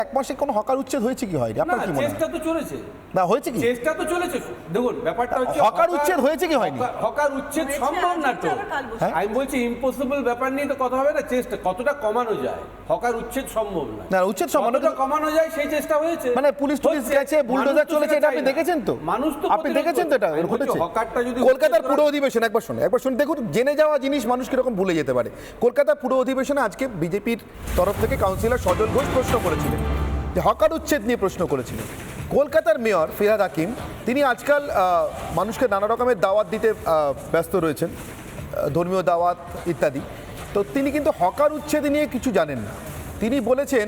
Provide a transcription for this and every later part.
এক মাসে কোনো হকার উচ্ছেদ হয়েছে কি হয়নি আপনার কি মনে হয়? চেষ্টা তো চলেছে, না হয়েছে কি? চেষ্টা তো চলেছে। দেখুন ব্যাপারটা হচ্ছে হকার উচ্ছেদ হয়েছে কি হয়নি? হকার উচ্ছেদ সম্ভব না তো। আমি বলছি ইম্পসিবল ব্যাপার নিয়ে তো কথা হবে না। চেষ্টা কতটা কমানো যায়, হকার উচ্ছেদ সম্ভব না। না উচ্ছেদ সম্ভব কতটা কমানো যায় সেই চেষ্টা হয়েছে। মানে পুলিশ গেছে, বুলডোজার চলেছে, এটা আপনি দেখেছেন তো? মানুষ তো আপনি দেখেছেন তো এটা ঘটেছে? হকারটা যদি কলকাতার পুরো অধিবেশন একবার শুনে দেখুন, জেনে যাওয়া জিনিস মানুষ কিরকম ভুলে যেতে পারে। কলকাতার পুরো অধিবেশনে আজকে বিজেপির তরফ থেকে কাউন্সিলর সজল ঘোষ প্রশ্ন করেছিলেন, যে হকার উচ্ছেদ নিয়ে প্রশ্ন করেছিলেন। কলকাতার মেয়র ফিরহাদ হাকিম তিনি আজকাল মানুষকে নানা রকমের দাওয়াত দিতে ব্যস্ত রয়েছেন, ধর্মীয় দাওয়াত ইত্যাদি। তো তিনি কিন্তু হকার উচ্ছেদ নিয়ে কিছু জানেন না। তিনি বলেছেন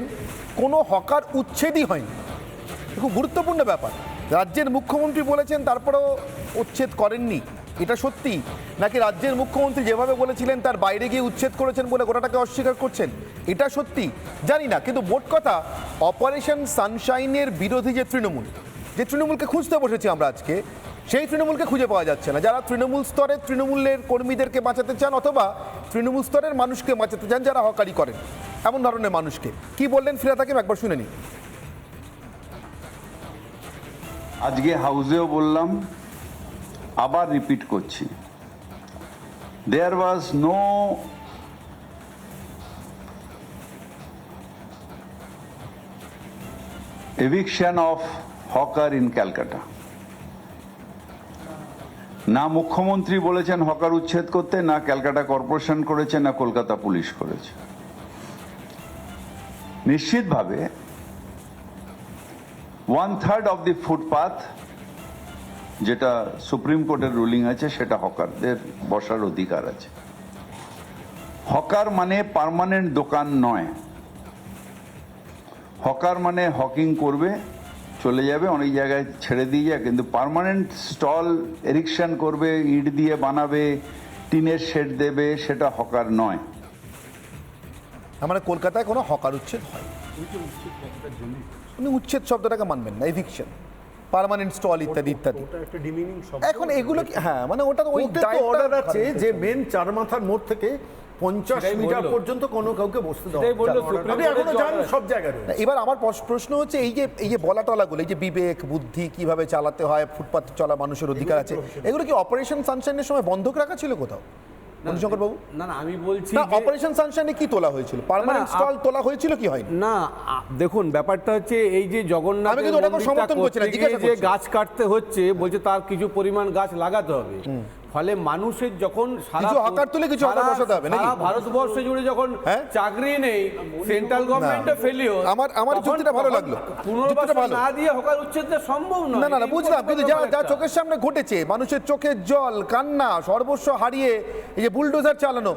কোনো হকার উচ্ছেদই হয়নি। খুব গুরুত্বপূর্ণ ব্যাপার। রাজ্যের মুখ্যমন্ত্রী বলেছেন তারপরেও উচ্ছেদ করেননি, এটা সত্যি? নাকি রাজ্যের মুখ্যমন্ত্রী যেভাবে বলেছিলেন তার বাইরে গিয়ে উচ্ছেদ করেছেন বলে গোটাটাকে অস্বীকার করছেন, এটা সত্যি জানি না। কিন্তু মোট কথা, অপারেশন সানশাইনের বিরোধী যে তৃণমূলকে খুঁজতে বসেছি আমরা আজকে, সেই তৃণমূলকে খুঁজে পাওয়া যাচ্ছে না। যারা তৃণমূল স্তরে তৃণমূলের কর্মীদেরকে বাঁচাতে চান, অথবা তৃণমূল স্তরের মানুষকে বাঁচাতে চান যারা হকারি করেন, এমন ধরনের মানুষকে। কি বললেন ফিরহাদ হাকিম একবার শুনে নিন। আজকে হাউসেও বললাম, আবার রিপিট করছি, there was no eviction of hawker in Calcutta. না মুখ্যমন্ত্রী বলেছেন হকার উচ্ছেদ করতে, না ক্যালকাটা কর্পোরেশন করেছে, না কলকাতা পুলিশ করেছে। নিশ্চিতভাবে 1/3 অফ দি ফুটপাথ, যেটা সুপ্রিম কোর্টের রুলিং আছে, সেটা হকারদের বসার অধিকার আছে। হকার মানে পার্মানেন্ট দোকান নয়। হকার মানে হকিং করবে, চলে যাবে, অনেক জায়গায় ছেড়ে দিয়ে যায়, কিন্তু পার্মানেন্ট স্টল এরিকশন করবে, ইট দিয়ে বানাবে, টিনের শেড দেবে, সেটা হকার নয়। মানে কলকাতায় কোনো হকার উচ্ছেদ হয়? উনি উচ্ছেদ শব্দটাকে মানবেন না, এভিকশন, পার্মানেন্ট স্টল ইত্যাদি ইত্যাদি। এখন এগুলো হ্যাঁ, মানে ওটা ওই অর্ডার আছে যে মেন চার মাথার মোড় থেকে 50 মিটার পর্যন্ত কোনো কাউকে বসতে দেওয়া আপনি এখনো যান সব জায়গায়। এবার আমার প্রশ্ন হচ্ছে, এই যে বলা টলাগুলো, এই যে বিবেক বুদ্ধি কিভাবে চালাতে হয়, ফুটপাথ চলা মানুষের অধিকার আছে, এগুলো কি অপারেশন সানশাইনের সময় বন্ধক রাখা ছিল কোথাও মণিশঙ্কর বাবু? না আমি বলছি অপারেশন সানশাইনে কি তোলা হয়েছিল? পার্মানেন্ট স্টল তোলা হয়েছিল কি হয়নি? না দেখুন ব্যাপারটা হচ্ছে, এই যে জগন্নাথ সমর্থন করছি না, যে গাছ কাটতে হচ্ছে, বলছে তার কিছু পরিমাণ গাছ লাগাতে হবে। ফলে মানুষের যখন ভারতবর্ষ জুড়ে যখন চাকরি নেই, সেন্ট্রাল গভর্নমেন্টের ফেলিওর, আমার যুক্তিটা ভালো লাগলো। পুনর্বাসন না দিয়ে হকার উচ্ছেদ সম্ভব নয়। না বুঝলাম, কিন্তু যা চোখের সামনে ঘটেছে, মানুষের চোখের জল, কান্না, সর্বস্ব হারিয়ে এই যে বুলডোজার চালানো,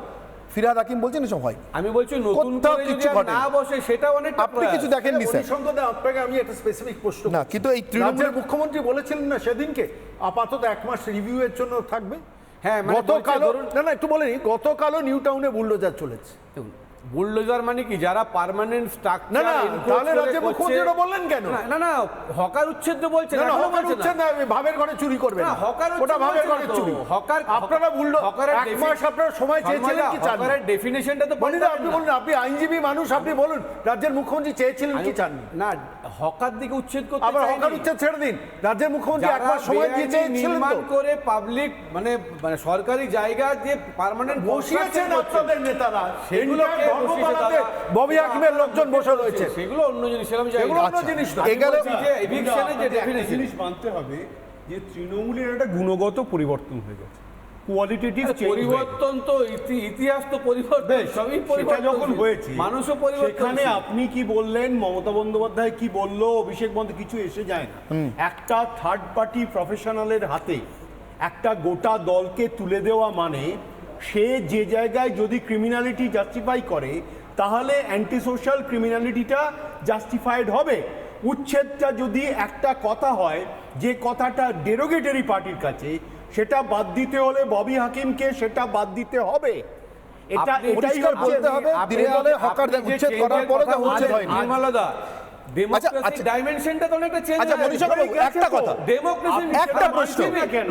ফিরহাদ হাকিম বলছেন এসব হয়। আমি বলছি নতুন করে যদি না বসে, সেটা অনেক। আপনি কিছু দেখেননি স্যার? আপনাকে আমি একটা স্পেসিফিক প্রশ্ন, না কিন্তু এই তৃণমূলের মুখ্যমন্ত্রী বলেছিলেন না সেদিনকে আপাতত 1 মাস রিভিউ এর জন্য থাকবে। হ্যাঁ, গতকালও না একটু বলেনি, গতকালও নিউ টাউনে বুলডোজার চলেছে। বুলডোজার মানে কি? যারা পার্মানেন্ট স্ট্রাকচার তাহলে রাজ্যের মুখ্যমন্ত্রীরা বললেন কেন? না হকার উচ্ছেদ তো বলছেন না, হকার উচ্ছেদ না, ভাবের ঘরে চুরি করবে না, হকার ওটা ভাবের ঘরে চুরি। হকার আপনারা হকারের 1 মাস আপনারা সময় চেয়েছিলেন কি চান? হকারের ডেফিনিশনটা তো আপনি বলুন, আপনি আইনজীবী মানুষ, আপনি বলুন রাজ্যের মুখ্যমন্ত্রী চেয়েছিলেন কি চান? না হকার দিকে উচ্ছেদ করতে আবার হকার উচ্ছেদ ছেড়ে দিন, রাজ্যের মুখ্যমন্ত্রী 1 মাস সময় দিয়ে চেয়েছিলেন তো করে পাবলিক মানে সরকারি জায়গা যে পার্মানেন্ট বসিয়েছেন আপনাদের নেতারা, সেগুলোকে ধর্মপালাতে ববি হাকিমের লোকজন বসে রয়েছে, সেগুলো অন্য জিনিস। সেগুলো অন্য জিনিস না। যে এভিকশনের যে ডেফিনিশন, জিনিস মানতে হবে যে তৃণমূলের একটা গুণগত পরিবর্তন হয়ে গেছে, কোয়ালিটেটিভ পরিবর্তন তো ইতিহাস তো পরিবর্তন, সবই পরিবর্তন যখন হয়েছে, মানুষও পরিবর্তন। সেখানে আপনি কি বললেন, মমতা বন্দ্যোপাধ্যায় কি বললো, অভিষেক বন্দ্যোপাধ্যায়, কিছু এসে যায় না। একটা থার্ড পার্টি প্রফেশনালের হাতে একটা গোটা দলকে তুলে দেওয়া মানে, সে যে জায়গায় যদি ক্রিমিনালিটি জাস্টিফাই করে, তাহলে অ্যান্টি সোশ্যাল ক্রিমিনালিটিটা জাস্টিফাইড হবে। উচ্ছেদটা যদি একটা কথা হয়, যে কথাটা ডেরোগেটরি পার্টির কাছে, সেটা বাদ দিতে হলে ববি হাকিমকে সেটা বাদ দিতে হবে। এটাই বলতে হবে। দিনের আলোয় হকারদের উচ্ছেদ করার পরে যা উচ্ছেদ হয়নি। নির্মলাদা, ডেমোক্রেসি ডাইমেনশনটা তো অনেকটা চেঞ্জ হয়েছে। মণিশঙ্কর বাবু একটা কথা, ডেমোক্রেসি একটা প্রশ্ন,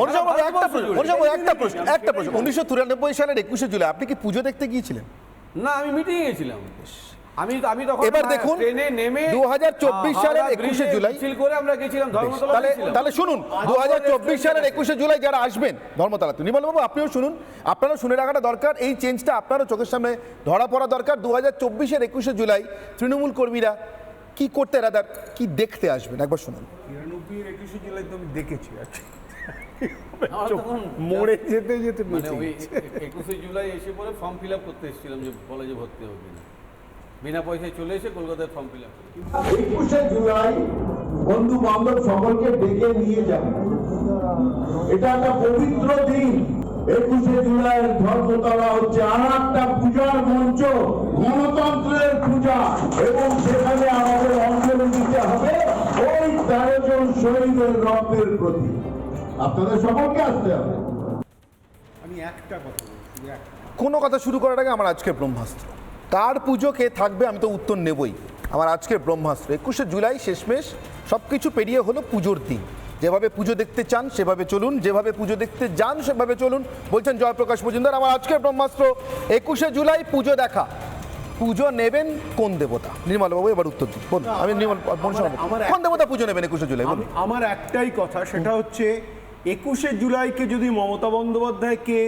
মণিশঙ্কর বাবু একটা প্রশ্ন 1993 সালের 21শে জুলাই আপনি কি পুজো দেখতে গিয়েছিলেন? না, আমি মিটিং এ গেছিলাম। আমি তখন এবার দেখুন, ট্রেনে নেমে 2024 সালের হাওড়া 21শে ব্রিজে জুলাই মিছিল করে আমরা গেছিলাম ধর্মতলা তাহলে গেছিলাম। তাহলে শুনুন, 2024 সালের 21শে জুলাই যারা আসবেন ধর্মতলাতে, নির্মলবাবু আপনিও শুনুন, আপনারা শুনে রাখাটা দরকার, এই চেঞ্জটা আপনারও চোখের সামনে ধরা পড়া দরকার। 2024-এর 21শে জুলাই তৃণমূল কর্মীরা কি করতে রাদার কি দেখতে আসবেন একবার শুনুন। 99 21 জুলাই তো আমি দেখেছি আমার তখন মোড়ে যেতে যেতে মানে বেঁচে ওই গেছি। 21শে জুলাই এসে পরে ফর্ম ফিল আপ করতে এসেছিলাম যে কলেজে ভর্তি হবে কিনা, বিনা পয়সায় চলে এসে কলকাতায় ফর্ম ফিল আপ করি। 21শে জুলাই বন্ধু বান্ধব সকলকে ডেকে নিয়ে যাবে। এটা একটা পবিত্র দিন। 21শে জুলাইয়ের ধর্মতলা হচ্ছে আর একটা পূজার মঞ্চ, গণতন্ত্রের পূজা, এবং সেখানে আমাদের অঞ্জলি দিতে হবে ওই 13 জন শহীদের রক্তের প্রতি। আপনাদের সকলকে আসতে হবে। আমি একটা কথা বলছি, কোনো কথা শুরু করার আগে আমার আজকের ব্রহ্মাস্ত্র, কার পুজো কে থাকবে আমি তো উত্তর নেবই। আমার আজকের ব্রহ্মাস্ত্র, 21শে জুলাই শেষমেশ সব কিছু পেরিয়ে হলো পুজোর দিন। যেভাবে পুজো দেখতে চান সেভাবে চলুন, যেভাবে পুজো দেখতে যান সেভাবে চলুন, বলছেন জয়প্রকাশ মজুমদার। আমার আজকের ব্রহ্মাস্ত্র, 21শে জুলাই পুজো দেখা, পুজো নেবেন কোন দেবতা? নির্মলবাবু এবার উত্তর দিন, বলুন। আমি নির্মল কোন দেবতা পুজো নেবেন 21শে জুলাই? বলুন। আমার একটাই কথা, সেটা হচ্ছে 21শে জুলাইকে যদি মমতা বন্দ্যোপাধ্যায়কে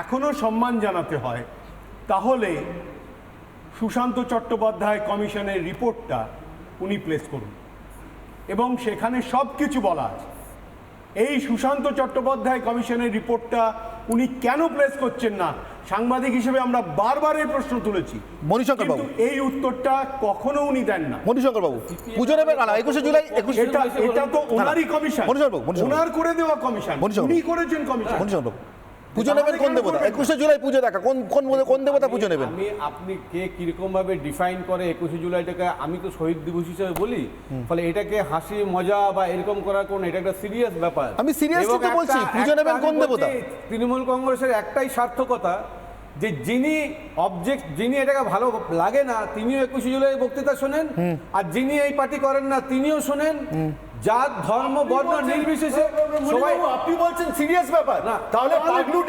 এখনো সম্মান জানাতে হয়, তাহলে সুশান্ত চট্টোপাধ্যায় কমিশনের রিপোর্টটা উনি প্লেস করুন, এবং সেখানে সব কিছু বলা আছে। এই সুশান্ত চট্টোপাধ্যায় কমিশনের রিপোর্টটা উনি কেন প্লেস করছেন না? সাংবাদিক হিসেবে আমরা বারবার এই প্রশ্ন তুলেছি, মণিশঙ্কর বাবু, কিন্তু এই উত্তরটা কখনো উনি দেন না। মণিশঙ্কর বাবু পুজো নেবেন না 21শে জুলাই? এটা তো ওনারই কমিশন, মণিশঙ্কর বাবু, ওনার করে দেওয়া কমিশন, মণিশঙ্কর উনি করেছেন কমিশন। মণিশঙ্কর বাবু পুজো নেবেন কোন দেবতা? 21শে জুলাই পুজো দেখা, কোন দেবতা পুজো নেবেন? আপনি কে কিরকম ভাবে ডিফাইন করে 21শে জুলাইটাকে? আমি তো শহীদ দিবস হিসেবে বলি, ফলে এটাকে হাসি মজা বা এরকম করার কোন, এটা একটা সিরিয়াস ব্যাপার। আমি seriously তো বলছি, পুজো নেবেন কোন দেবতা? তৃণমূল কংগ্রেসের একটাই সার্থকতা যে যিনি এটাকে ভালো লাগে না তিনিও 21শে জুলাই বক্তৃতা শোনেন, আর যিনি এই পার্টি করেন না তিনিও শোনেন। জাত ধর্ম বর্ণ নির্বিশেষে সবাই। আপনি বলছেন সিরিয়াস ব্যাপার, না, তাহলে পাগলু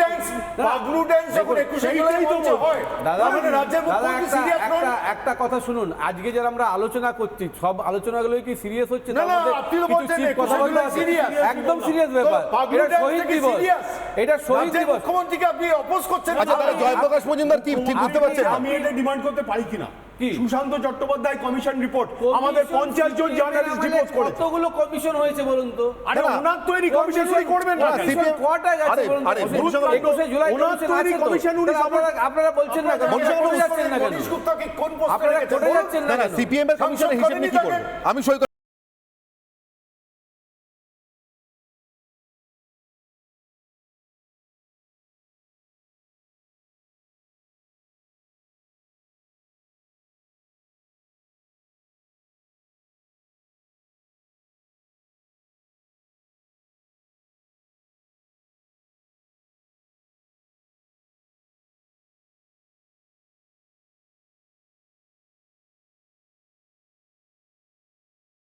ড্যান্স যখন 21শে জুলাই মঞ্চে হয়, দাদা তাহলে রাজ্যের মুখ্যমন্ত্রী সিরিয়াস নন? একটা কথা শুনুন, আজকে যারা আমরা আলোচনা করছি সব আলোচনাগুলোই কি সিরিয়াস হচ্ছে? না, তার না, মধ্যে আপনি তো কিছু বলছেন চিপ 21শে কথাবার্তা জুলাই আছে। serious। একদম সিরিয়াস ব্যাপার। পাগলু এটা ড্যান্স শহীদ থেকে দিবস, serious। এটা শহীদ রাজ্যের দিবস। মুখ্যমন্ত্রীকে আপনি অপোজ করছেন। আচ্ছা তাহলে জয়প্রকাশ মজুমদার কি ঠিক বুঝতে পারছেন না? আমি এটা ডিমান্ড করতে পারি কিনা, কি? সুশান্ত চট্টোপাধ্যায় কমিশন রিপোর্ট, আমাদের 50 জন জার্নালিস্ট রিপোর্ট করেছে। কতগুলো কমিশন হয়েছে বলুন তো? আরে না, না। ওনার তৈরি কমিশন উনি করবেন না। না, CPM কটা গেছে আরে, বলুন তো? আরে, 21শে জুলাই ওনার কমিশন তৈরি আছে তো? কমিশন উনি তাহলে আপনারা বলছেন না কেন? মনসুখ বাবু, করে যাচ্ছেন না কেন? মনীশ গুপ্তাকে কোন পোস্টে আপনারা রেখেছেন? করে যাচ্ছেন না না, কেন? সিপিএম এর কমিশনের হিসেবে কি করবো? আমি সই